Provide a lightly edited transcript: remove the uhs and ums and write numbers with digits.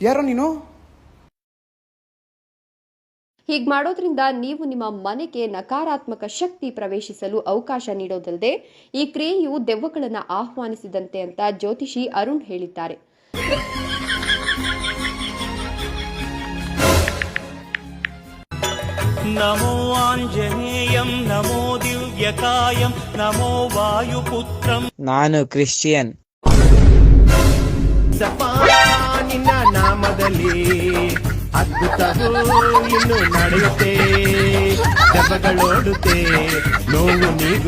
ಯಾರೋ ನೀನು? ಹೀಗೆ ಮಾಡೋದ್ರಿಂದ ನೀವು ನಿಮ್ಮ ಮನೆಗೆ ನಕಾರಾತ್ಮಕ ಶಕ್ತಿ ಪ್ರವೇಶಿಸಲು ಅವಕಾಶ ನೀಡೋದಲ್ಲದೆ ಈ ಕ್ರಿಯೆಯು ದೆವ್ವಗಳನ್ನು ಆಹ್ವಾನಿಸಿದಂತೆ ಅಂತ ಜ್ಯೋತಿಷಿ ಅರುಣ್ ಹೇಳಿದ್ದಾರೆ. ನಮೋ ಆಂಜನೇಯಂ ನಮೋ ದಿವ್ಯಕಾಯಂ ನಮೋ ವಾಯುಪುತ್ರಂ. ನಾನು ಕ್ರಿಶ್ಚಿಯನ್. ನಿನ್ನ ನಾಮದಲ್ಲಿ ಅದ್ಭುತವೂ ಇನ್ನು ನಡೆಯುತ್ತೆ, ದೆವ್ವಗಳೋಡುತ್ತೆ, ನೋವು ನೀಗು